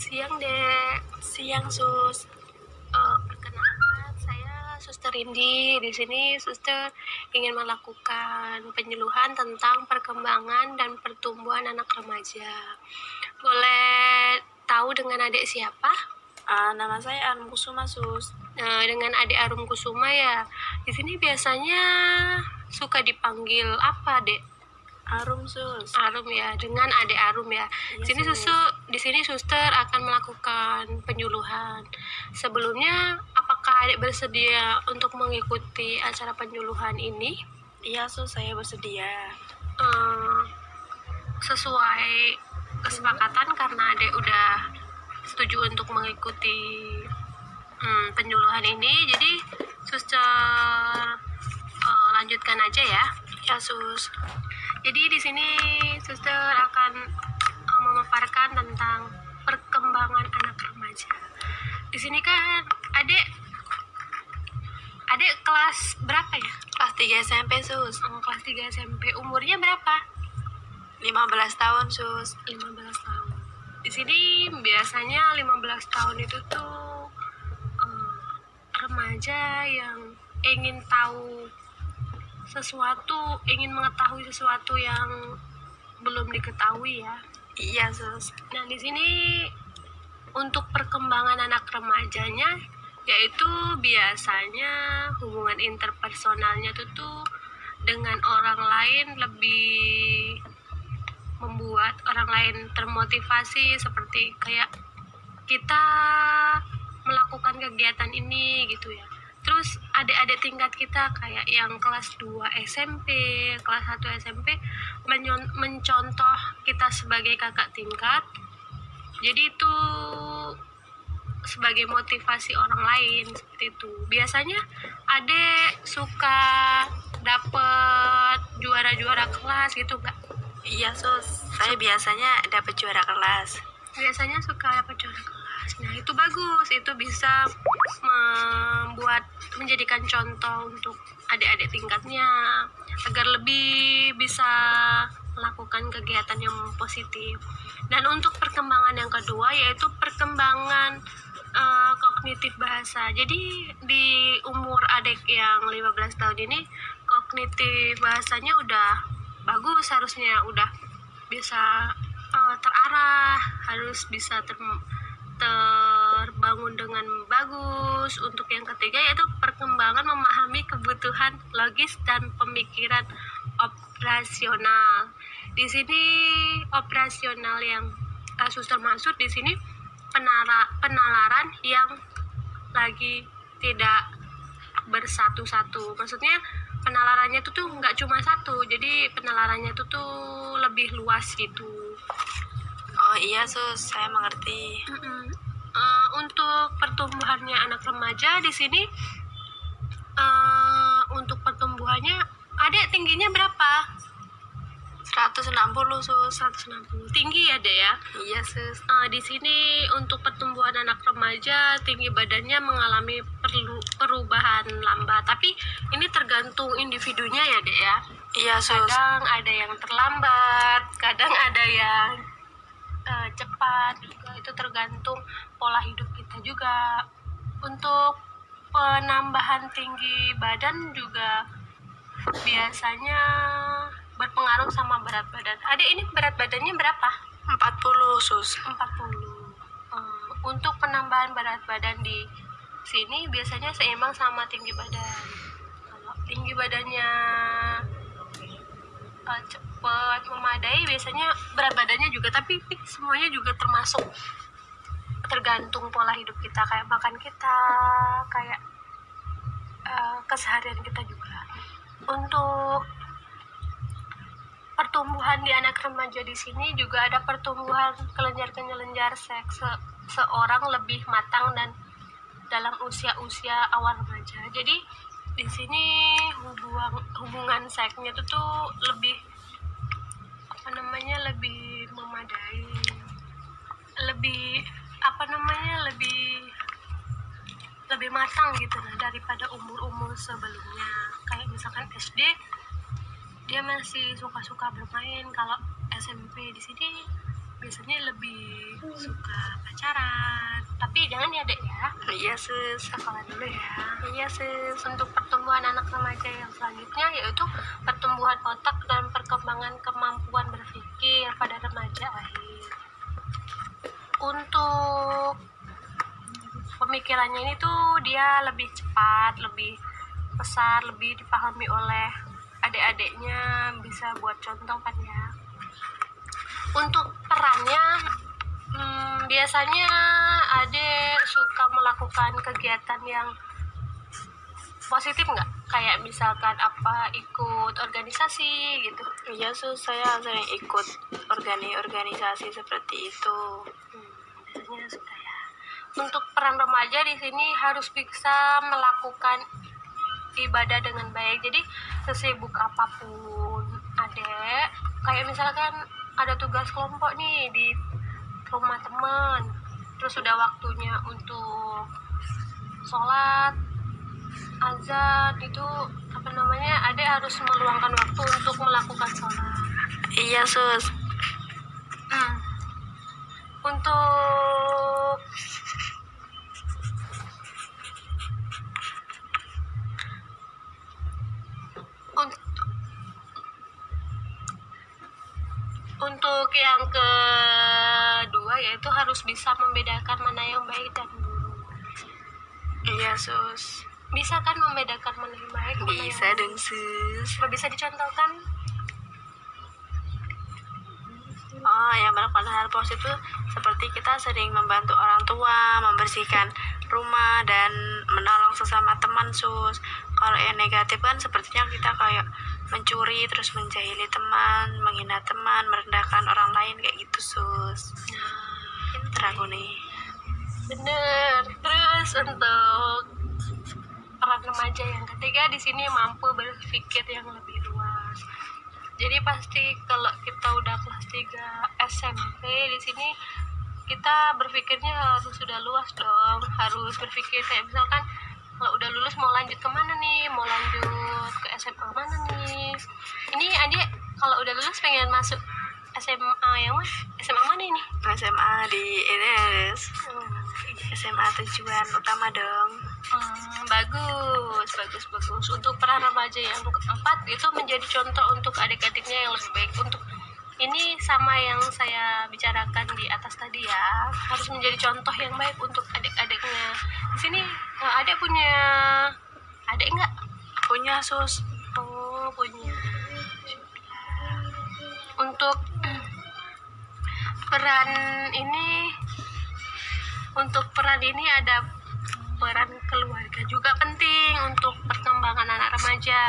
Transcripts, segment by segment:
Siang, Dek. Siang, Sus. Perkenalkan, saya Suster Indi. Di sini Suster ingin melakukan penyuluhan tentang perkembangan dan pertumbuhan anak remaja. Boleh tahu dengan adik siapa? Nama saya Arum Kusuma, Sus. Dengan adik Arum Kusuma ya. Di sini biasanya suka dipanggil apa, Dek? Arum, Sus. Arum ya, dengan adik Arum ya. Iya, Di sini suster akan melakukan penyuluhan. Sebelumnya, apakah adik bersedia untuk mengikuti acara penyuluhan ini? Iya, Sus, saya bersedia. Sesuai kesepakatan karena adik udah setuju untuk mengikuti penyuluhan ini, jadi suster lanjutkan aja ya. Ya, Sus. Jadi di sini suster akan memaparkan tentang perkembangan anak remaja. Di sini kan adik kelas berapa ya? Kelas 3 SMP, Sus. Kelas 3 SMP. Umurnya berapa? 15 tahun, Sus. 15 tahun. Di sini biasanya 15 tahun itu tuh remaja yang ingin mengetahui sesuatu yang belum diketahui ya. Iya, Sus. Nah, di sini untuk perkembangan anak remajanya yaitu biasanya hubungan interpersonalnya tuh dengan orang lain lebih membuat orang lain termotivasi, seperti kayak kita melakukan kegiatan ini gitu ya. Terus adik-adik tingkat kita kayak yang kelas 2 SMP, kelas 1 SMP mencontoh kita sebagai kakak tingkat. Jadi itu sebagai motivasi orang lain seperti itu. Biasanya adik suka dapet juara-juara kelas gitu nggak? Iya, Sus. Saya biasanya dapat juara kelas. Biasanya suka dapat juara kelas. Nah, itu bagus. Itu bisa menjadikan contoh untuk adik-adik tingkatnya agar lebih bisa melakukan kegiatan yang positif. Dan untuk perkembangan yang kedua yaitu perkembangan kognitif bahasa. Jadi di umur adik yang 15 tahun ini kognitif bahasanya udah bagus, harusnya udah bisa terarah, harus bisa terbangun dengan bagus. Untuk yang ketiga yaitu perkembangan memahami kebutuhan logis dan pemikiran operasional. Di sini operasional yang suster maksud di sini penalaran yang lagi tidak bersatu-satu. Maksudnya penalarannya tuh nggak cuma satu, jadi penalarannya tuh lebih luas gitu. Oh iya, Sus, saya mengerti. Untuk pertumbuhannya anak remaja di sini, untuk pertumbuhannya, adik tingginya berapa? 160, Sus. 160. Tinggi ya, Dek ya? Iya, Sus. Di sini untuk pertumbuhan anak remaja, tinggi badannya mengalami perubahan lambat. Tapi ini tergantung individunya ya, Dek ya? Iya, Sus. Kadang ada yang terlambat, kadang ada yang cepat juga. Itu tergantung pola hidup kita juga. Untuk penambahan tinggi badan juga biasanya berpengaruh sama berat badan. Adik ini berat badannya berapa? 40, Sus. 40. Untuk penambahan berat badan di sini biasanya seimbang sama tinggi badan. Kalau tinggi badannya cepat memadai, biasanya berat badannya juga, tapi semuanya juga termasuk, tergantung pola hidup kita, kayak makan kita, kayak keseharian kita juga. Untuk pertumbuhan di anak remaja di sini juga ada pertumbuhan kelenjar seks seorang lebih matang dan dalam usia awal remaja. Jadi di sini hubungan seksnya itu lebih lebih memadai, lebih matang gitu daripada umur sebelumnya. Kayak misalkan SD dia masih suka-suka bermain, kalau SMP di sini biasanya lebih suka pacaran. Tapi jangan ya dek ya, Iya sus. sekolah dulu ya. Iya sus. Untuk pertumbuhan anak remaja yang selanjutnya yaitu pertumbuhan otak dan perkembangan kemampuan berpikir pada remaja akhir. Untuk pemikirannya ini tuh dia lebih cepat, lebih besar, lebih dipahami oleh adik-adiknya, bisa buat contoh kan ya. Untuk perannya, biasanya adik suka melakukan kegiatan yang positif nggak? Kayak misalkan apa, ikut organisasi gitu. Iya sus, saya sering ikut organisasi seperti itu. Biasanya suka ya. Untuk peran remaja di sini harus bisa melakukan ibadah dengan baik. Jadi sesibuk apapun adek, kayak misalkan ada tugas kelompok nih di rumah teman, terus sudah waktunya untuk sholat azan, itu apa namanya, adek harus meluangkan waktu untuk melakukan sholat. Iya sus. Untuk Untuk yang kedua yaitu harus bisa membedakan mana yang baik dan buruk. Iya sus. Bisa kan membedakan mana yang baik, mana yang Bisa buruk? dong sus. Coba bisa dicontohkan? Oh, yang melakukan hal positif itu seperti kita sering membantu orang tua, membersihkan rumah, dan menolong sesama teman sus. Kalau yang negatif kan sepertinya kita kayak mencuri, terus menjahili teman, menghina teman, merendahkan orang lain kayak gitu sus. Pinter aku nih. Bener. Terus untuk peran remaja yang ketiga di sini mampu berpikir yang lebih luas. Jadi pasti kalau kita udah kelas 3 SMP di sini kita berpikirnya harus sudah luas dong, harus berpikir kayak misalkan kalau udah lulus mau lanjut kemana nih, mau lanjut ke SMA mana nih. Ini adik kalau udah lulus pengen masuk SMA yang mana? SMA mana ini? SMA di INS. SMA tujuan utama dong. Bagus. Untuk peran remaja yang keempat itu menjadi contoh untuk adik-adiknya yang lebih baik. Untuk ini sama yang saya bicarakan di atas tadi ya, harus menjadi contoh yang baik untuk adik-adiknya. Di sini adik punya adik nggak? Punya sus. Oh, punya. Untuk peran ini ada peran keluarga juga penting untuk perkembangan anak remaja.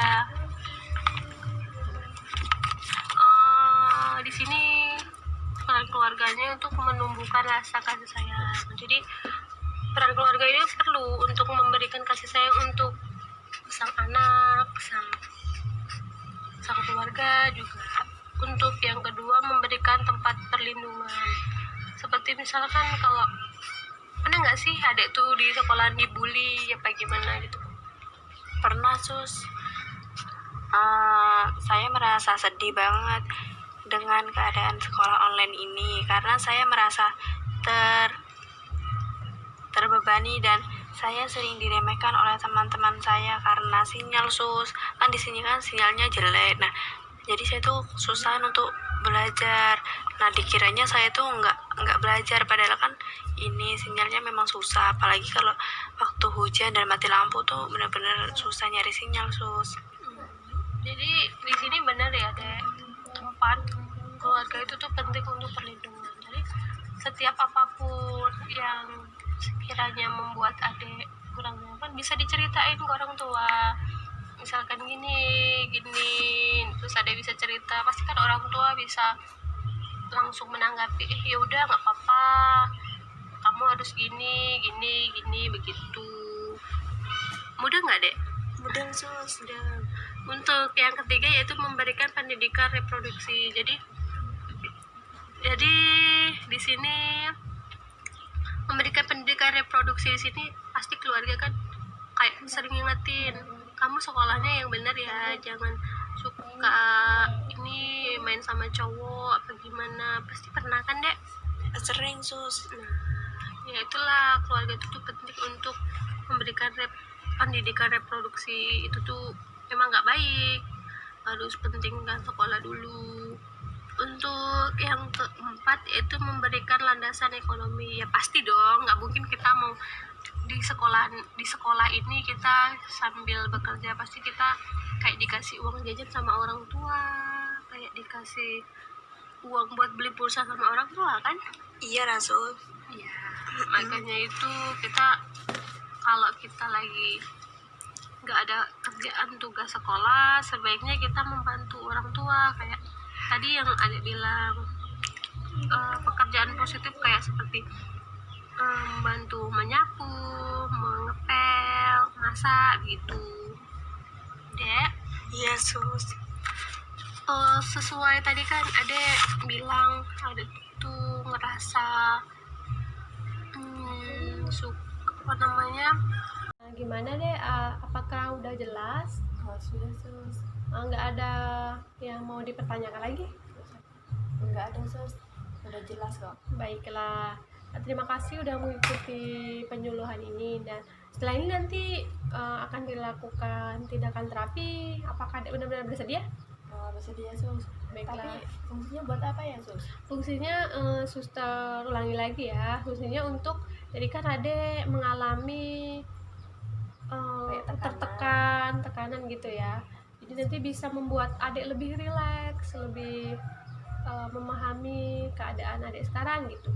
Di sini peran keluarganya untuk menumbuhkan rasa kasih sayang. Jadi peran keluarga ini perlu untuk memberikan kasih sayang untuk sang anak, sang keluarga juga. Untuk yang kedua, memberikan tempat perlindungan. Seperti misalkan kalau pernah nggak sih adik tuh di sekolahan dibully apa gimana gitu? Pernah sus. Saya merasa sedih banget dengan keadaan sekolah online ini karena saya merasa terbebani dan saya sering diremehkan oleh teman-teman saya karena sinyal sus. Kan di sini kan sinyalnya jelek. Nah, jadi saya tuh susah untuk belajar. Nah, dikiranya saya tuh nggak belajar, padahal kan ini sinyalnya memang susah, apalagi kalau waktu hujan dan mati lampu tuh benar-benar susah nyari sinyal sus. Jadi di sini benar ya dek, tempat keluarga itu tuh penting untuk perlindungan. Jadi setiap apapun yang sekiranya membuat adik kurang nyaman bisa diceritain ke orang tua. Misalkan gini, terus adik bisa cerita, pasti kan orang tua bisa langsung menanggapi, ya udah nggak apa-apa, kamu harus gini begitu. Mudah nggak dek? Mudah sus. Mudah. Untuk yang ketiga yaitu memberikan pendidikan reproduksi. Jadi di sini memberikan pendidikan reproduksi di sini pasti keluarga kan kayak sering ngingetin, kamu sekolahnya yang benar ya, jangan suka suka ini main sama cowok apa gimana, pasti pernah kan dek? Sering sus. Nah, ya itulah keluarga itu tuh penting untuk memberikan pendidikan reproduksi itu tuh memang nggak baik, harus pentingkan sekolah dulu. Untuk yang keempat yaitu memberikan landasan ekonomi. Ya pasti dong, nggak mungkin kita mau di sekolah ini kita sambil bekerja, pasti kita kayak dikasih uang jajan sama orang tua, kayak dikasih uang buat beli pulsa sama orang tua kan. Iya lah sus. Ya makanya itu kita kalau kita lagi nggak ada kerjaan tugas sekolah, sebaiknya kita membantu orang tua kayak tadi yang adik bilang, pekerjaan positif kayak seperti membantu menyapu, mengepel, masak gitu dek. Iya sus. Sesuai tadi kan adek bilang adek tuh ngerasa apa namanya, gimana deh, apakah udah jelas? Sudah sus. Nggak ada yang mau dipertanyakan lagi? Enggak ada sus, udah jelas kok. Baiklah, terima kasih udah mengikuti penyuluhan ini, dan setelah ini nanti akan dilakukan tindakan terapi. Apakah adek benar-benar bersedia? Bersedia sus. Baiklah. Tapi fungsinya buat apa ya sus? Fungsinya suster ulangi lagi ya, fungsinya untuk jadi kan adek mengalami Kayak tekanan gitu ya, jadi nanti bisa membuat adek lebih rileks, lebih memahami keadaan adek sekarang gitu.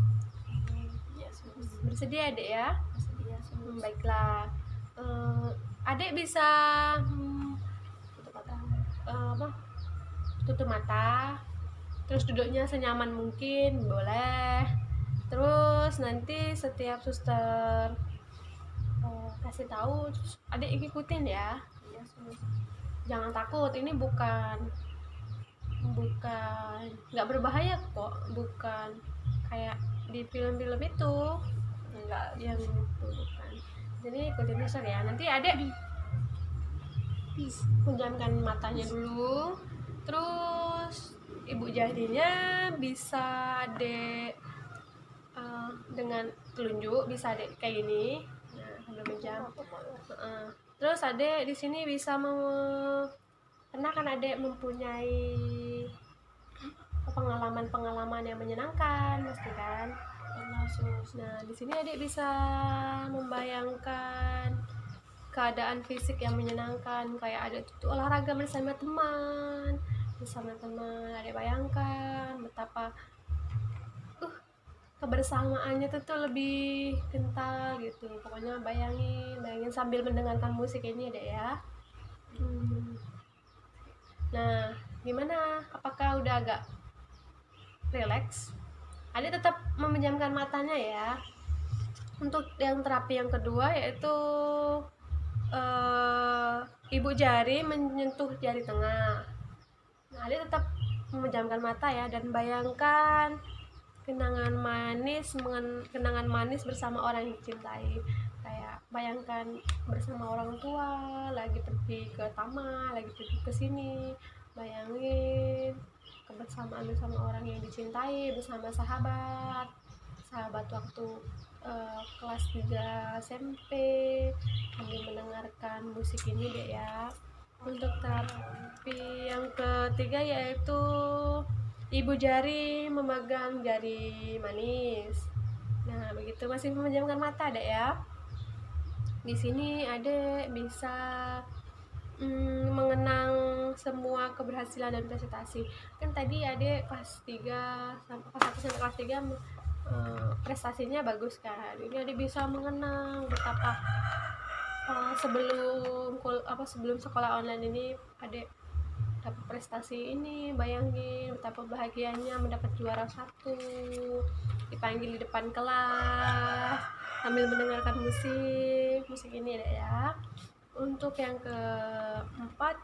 Iya sus. Bersedia adek ya? Bersedia sus. Baiklah, adek bisa Tutup mata. tutup mata, terus duduknya senyaman mungkin, boleh. Terus nanti setiap suster kasih tahu, adek ikutin ya. Iya sus. Jangan takut, ini bukan nggak berbahaya kok, bukan kayak di film-film itu, Enggak. yang itu bukan. Jadi ikutin suster ya. Nanti adek pejamkan matanya dulu, terus ibu jadinya bisa adek dengan telunjuk, bisa adek kayak gini, nah sambil menjam. Terus adek di sini bisa pernah kan adek mempunyai pengalaman yang menyenangkan pasti kan? Pernah sus. Nah di sini adek bisa membayangkan keadaan fisik yang menyenangkan, kayak adek tuh olahraga bersama teman, adek bayangkan betapa kebersamaannya tuh lebih kental gitu. Pokoknya bayangin sambil mendengarkan musik ini deh ya. Nah gimana, apakah udah agak relax? Adek tetap memejamkan matanya ya. Untuk yang terapi yang kedua yaitu ibu jari menyentuh jari tengah. Nah adek tetap memejamkan mata ya, dan bayangkan kenangan manis bersama orang yang dicintai. Kayak bayangkan bersama orang tua, lagi pergi ke taman, lagi pergi ke sini, bayangin kebersamaan bersama orang yang dicintai, bersama sahabat waktu kelas 3 SMP, sambil mendengarkan musik ini deh ya. Untuk terapi yang ketiga yaitu ibu jari memegang jari manis. Nah begitu, masih memejamkan mata deh ya. Di sini adek bisa mengenang semua keberhasilan dan prestasi. Kan tadi adek kelas 3 sampai kelas 1 sampai kelas 3 prestasinya bagus kan. Ini adek bisa mengenang betapa sebelum sekolah online ini adek dapat prestasi ini. Bayangin betapa bahagianya mendapat juara 1, dipanggil di depan kelas sambil mendengarkan musik ini deh ya. Untuk yang keempat,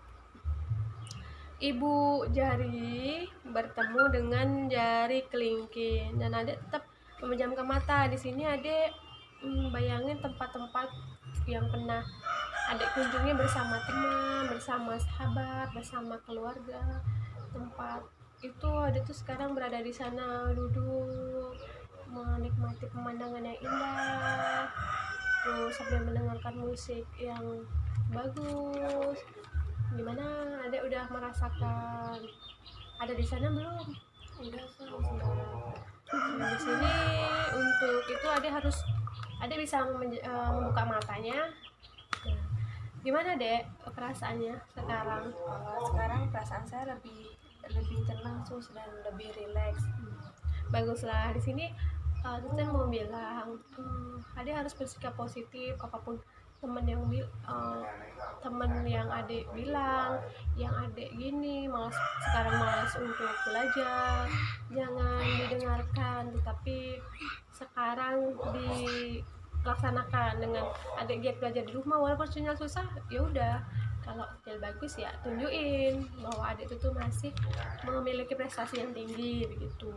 ibu jari bertemu dengan jari kelingking, dan adek tetap memejamkan mata. Di sini adek bayangin tempat-tempat yang pernah adik kunjungi bersama teman, bersama sahabat, bersama keluarga, tempat itu adik tuh sekarang berada di sana duduk menikmati pemandangan yang indah, terus sambil mendengarkan musik yang bagus. Gimana, adek udah merasakan ada di sana belum? Udah sus, udah. Di sini untuk itu adek bisa membuka matanya. Nah, gimana dek perasaannya sekarang? Kalau sekarang perasaan saya lebih tenang sus dan lebih rileks. Baguslah. Di sini Tuhan mau bilang adek harus bersikap positif apapun teman yang adik bilang, yang adik gini sekarang malas untuk belajar, jangan didengarkan, tetapi sekarang dilaksanakan dengan adik giat belajar di rumah walaupun sinyal susah. Ya udah, kalau sinyal bagus ya tunjukin bahwa adik itu tuh masih memiliki prestasi yang tinggi begitu.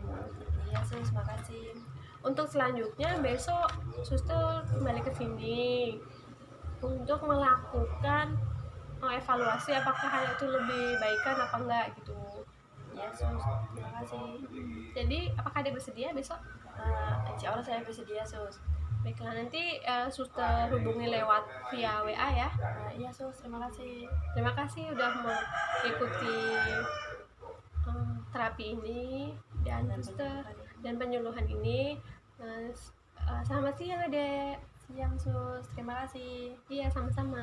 Iya sus, makasih. Untuk selanjutnya besok suster kembali ke sini untuk melakukan evaluasi apakah hal itu lebih baikan apa enggak gitu. Iya sus, terima kasih. Jadi apakah dia bersedia besok? Insya Allah saya bersedia sus. Baiklah, nanti suster hubungi lewat via WA ya. Iya sus, terima kasih. Terima kasih udah mengikuti terapi ini dan suster dan penyuluhan ini. Selamat siang adek. Siang sus, terima kasih. Iya, sama-sama.